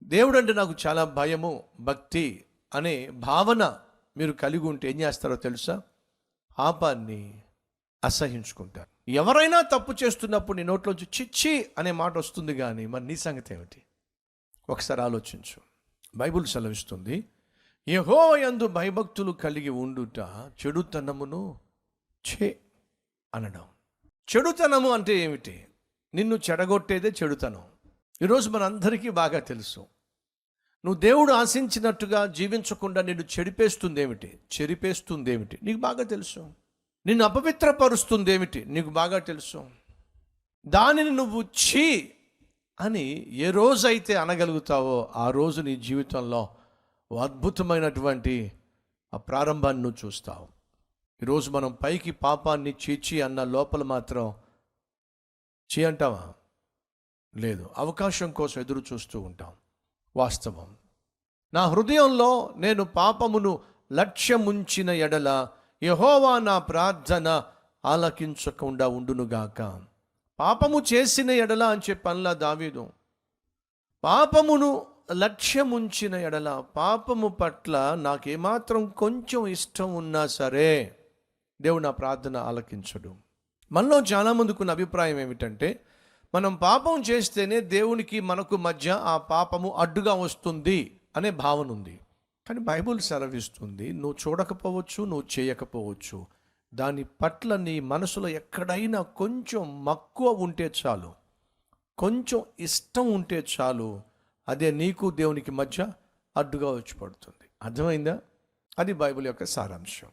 దేవుడు అంటే నాకు చాలా భయము, భక్తి అనే భావన మీరు కలిగి ఉంటే ఏం చేస్తారో తెలుసా? పాపాన్ని అసహించుకుంటారు. ఎవరైనా తప్పు చేస్తున్నప్పుడు నీ నోట్లోంచి చిచ్చి అనే మాట వస్తుంది, కానీ మరి నీ సంగతి ఏమిటి? ఒకసారి ఆలోచించు. బైబిల్ సెలవిస్తుంది, యెహోవా యందు భయభక్తులు కలిగి ఉండుట చెడుతనమును అనడం. చెడుతనము అంటే ఏమిటి? నిన్ను చెడగొట్టేదే చెడుతనం. ఈరోజు మనందరికీ బాగా తెలుసు. నువ్వు దేవుడు ఆశించినట్టుగా జీవించకుండా నిన్ను చెరిపేస్తుందేమిటి నీకు బాగా తెలుసు. నిన్ను అపవిత్రపరుస్తుందేమిటి నీకు బాగా తెలుసు. దానిని నువ్వు ఛీ అని ఏ రోజైతే అనగలుగుతావో ఆ రోజు నీ జీవితంలో అద్భుతమైనటువంటి ఆ ప్రారంభాన్ని నువ్వు చూస్తావు. ఈరోజు మనం పైకి పాపాన్ని చీచి అన్న లోపల మాత్రం చీ అంటావా? లేదు, అవకాశం కోసం ఎదురు చూస్తూ ఉంటాం. వాస్తవం, నా హృదయంలో నేను పాపమును లక్ష్యముంచిన ఎడల యెహోవా నా ప్రార్థన ఆలకించకుండా ఉండునుగాక. పాపము చేసిన ఎడల అని చెప్పనలా దావీదు. పాపమును లక్ష్యముంచిన ఎడల, పాపము పట్ల నాకేమాత్రం కొంచెం ఇష్టం ఉన్నా సరే దేవుడు నా ప్రార్థన ఆలకించడు. మనలో చాలామందికి ఉన్న అభిప్రాయం ఏమిటంటే, మనం పాపం చేస్తేనే దేవునికి మనకు మధ్య ఆ పాపము అడ్డుగా వస్తుంది అనే భావన ఉంది. కానీ బైబిల్ సెలవిస్తుంది, నువ్వు చూడకపోవచ్చు, నువ్వు చేయకపోవచ్చు, దాని పట్ల నీ మనసులో ఎక్కడైనా కొంచెం మక్కువ ఉంటే చాలు, కొంచెం ఇష్టం ఉంటే చాలు, అదే నీకు దేవునికి మధ్య అడ్డుగా వచ్చి పడుతుంది. అర్థమైందా? అది బైబిల్ యొక్క సారాంశం.